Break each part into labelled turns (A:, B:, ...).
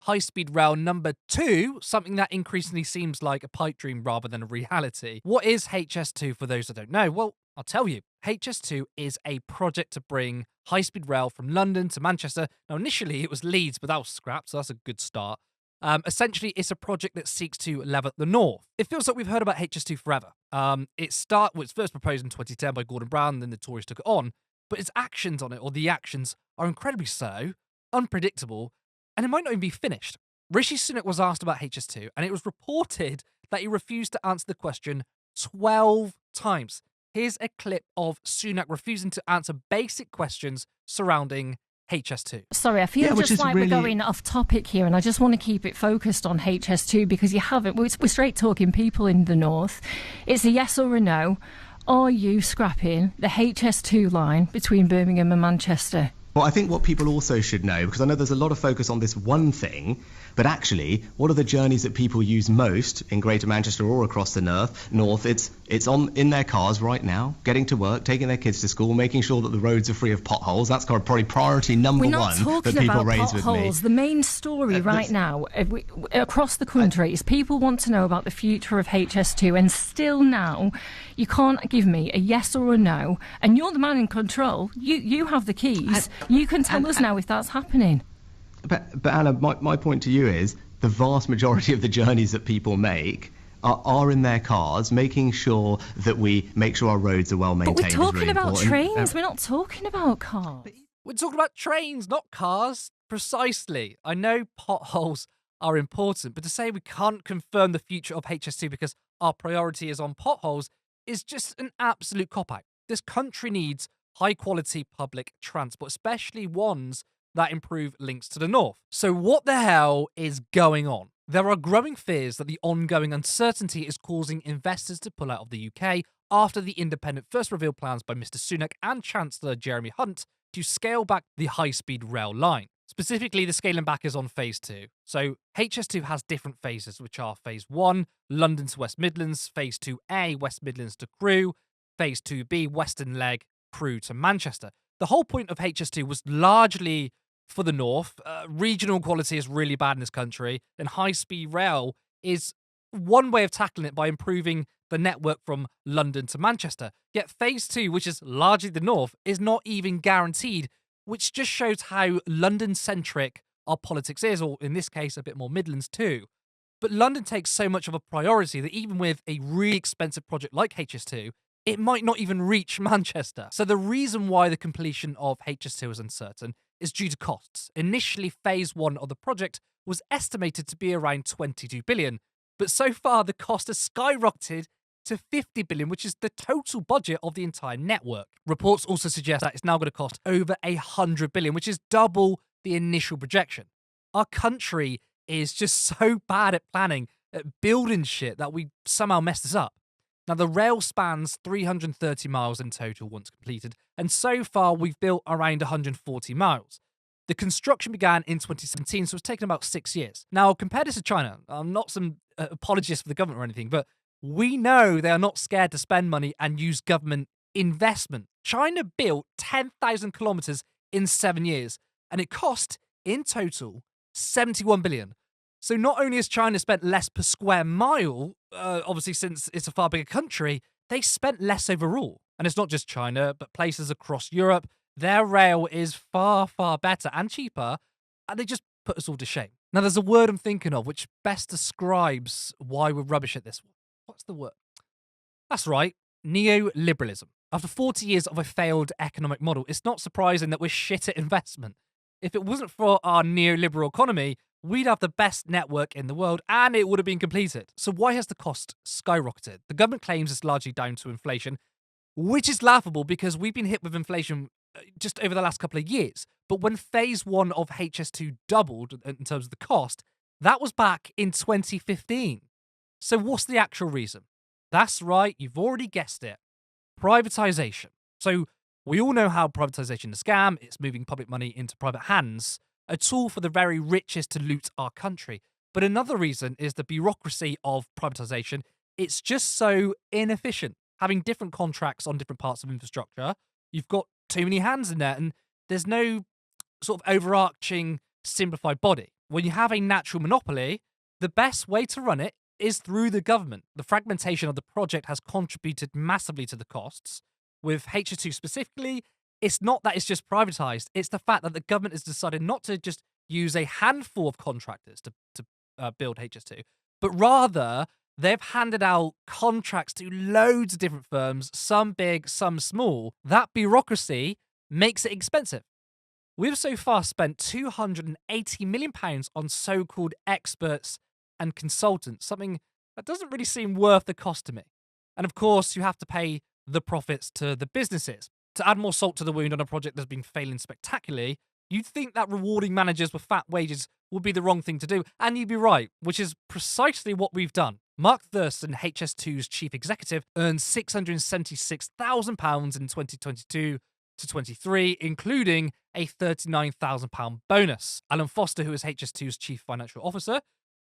A: high-speed rail number 2, something that increasingly seems like a pipe dream rather than a reality. What is HS2 for those that don't know? Well, I'll tell you. HS2 is a project to bring high-speed rail from London to Manchester. Now, initially it was Leeds, but that was scrapped, so that's a good start. Essentially, it's a project that seeks to level the north. It feels like we've heard about HS2 forever. It was first proposed in 2010 by Gordon Brown, and then the Tories took it on. But its actions on it, or the actions, are incredibly slow, unpredictable, and it might not even be finished. Rishi Sunak was asked about HS2, and it was reported that he refused to answer the question 12 times. Here's a clip of Sunak refusing to answer basic questions surrounding HS2.
B: Sorry, I feel just like we're going off topic here, and I just want to keep it focused on HS2 because you haven't. We're straight talking people in the north. It's a yes or a no. Are you scrapping the HS2 line between Birmingham and Manchester?
C: Well, I think what people also should know, because I know there's a lot of focus on this one thing, but actually, what are the journeys that people use most in Greater Manchester or across the north? It's in their cars right now, getting to work, taking their kids to school, making sure that the roads are free of potholes. That's probably priority number one that people raise with me.
B: We're not talking about potholes. The main story right now across the country is people want to know about the future of HS2, and still now, you can't give me a yes or a no, and you're the man in control. You have the keys. You can tell us now if that's happening.
C: But Anna, my point to you is the vast majority of the journeys that people make are in their cars, making sure that we make sure our roads are well maintained.
B: But we're talking about trains, we're not talking about cars.
A: We're talking about trains, not cars. Precisely. I know potholes are important, but to say we can't confirm the future of HS2 because our priority is on potholes is just an absolute cop-out. This country needs high-quality public transport, especially ones that improve links to the north. So what the hell is going on? There are growing fears that the ongoing uncertainty is causing investors to pull out of the UK after the Independent first revealed plans by Mr. Sunak and Chancellor Jeremy Hunt to scale back the high-speed rail line. Specifically, the scaling back is on phase 2. So HS2 has different phases, which are phase 1, London to West Midlands, phase 2A, West Midlands to Crewe, phase 2B, Western Leg, Crewe to Manchester. The whole point of HS2 was largely for the north. Regional quality is really bad in this country, and high-speed rail is one way of tackling it by improving the network from London to Manchester. Yet phase 2, which is largely the north, is not even guaranteed, which just shows how London-centric our politics is, or in this case, a bit more Midlands too. But London takes so much of a priority that even with a really expensive project like HS2, it might not even reach Manchester. So the reason why the completion of HS2 is uncertain is due to costs. Initially, phase 1 of the project was estimated to be around 22 billion, but so far the cost has skyrocketed to 50 billion, which is the total budget of the entire network. Reports also suggest that it's now going to cost over 100 billion, which is double the initial projection. Our country is just so bad at planning, at building shit, that we somehow messed this up. Now, the rail spans 330 miles in total once completed, and so far we've built around 140 miles. The construction began in 2017, so it's taken about 6 years. Now, compare this to China. I'm not some apologist for the government or anything, but we know they are not scared to spend money and use government investment. China built 10,000 kilometers in 7 years, and it cost, in total, 71 billion. So not only has China spent less per square mile, obviously since it's a far bigger country, they spent less overall. And it's not just China, but places across Europe. Their rail is far, far better and cheaper, and they just put us all to shame. Now, there's a word I'm thinking of which best describes why we're rubbish at this. What's the word? That's right, neoliberalism. After 40 years of a failed economic model, it's not surprising that we're shit at investment. If it wasn't for our neoliberal economy, we'd have the best network in the world and it would have been completed. So why has the cost skyrocketed? The government claims it's largely down to inflation, which is laughable because we've been hit with inflation just over the last couple of years. But when phase 1 of HS2 doubled in terms of the cost, that was back in 2015. So what's the actual reason? That's right, you've already guessed it. Privatisation. So we all know how privatisation is a scam. It's moving public money into private hands, a tool for the very richest to loot our country. But another reason is the bureaucracy of privatisation. It's just so inefficient. Having different contracts on different parts of infrastructure, you've got too many hands in there, and there's no sort of overarching simplified body. When you have a natural monopoly, the best way to run it is through the government. The fragmentation of the project has contributed massively to the costs. With HS2 specifically, it's not that it's just privatized, it's the fact that the government has decided not to just use a handful of contractors to build HS2, but rather they've handed out contracts to loads of different firms, some big, some small. That bureaucracy makes it expensive. We've so far spent £280 million on so called experts and consultants, something that doesn't really seem worth the cost to me. And of course, you have to pay the profits to the businesses. To add more salt to the wound on a project that's been failing spectacularly, you'd think that rewarding managers with fat wages would be the wrong thing to do, and you'd be right, which is precisely what we've done. Mark Thurston, HS2's chief executive, earned £676,000 in 2022 to 23, including a £39,000 bonus. Alan Foster, who is HS2's chief financial officer,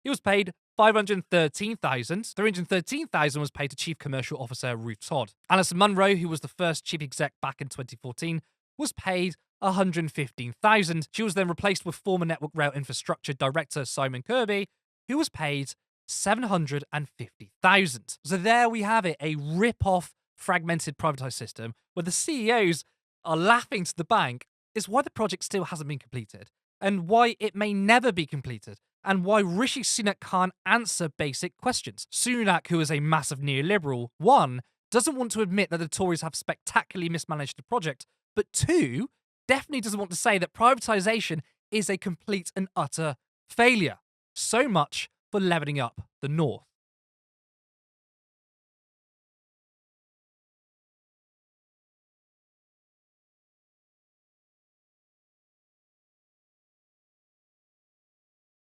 A: he was paid $513,000. $313,000 was paid to Chief Commercial Officer Ruth Todd. Alison Munro, who was the first chief exec back in 2014, was paid $115,000. She was then replaced with former Network Rail Infrastructure Director Simon Kirby, who was paid $750,000. So there we have it, a rip-off fragmented privatized system where the CEOs are laughing to the bank is why the project still hasn't been completed, and why it may never be completed, and why Rishi Sunak can't answer basic questions. Sunak, who is a massive neoliberal, one, doesn't want to admit that the Tories have spectacularly mismanaged the project, but two, definitely doesn't want to say that privatisation is a complete and utter failure. So much for levelling up the North.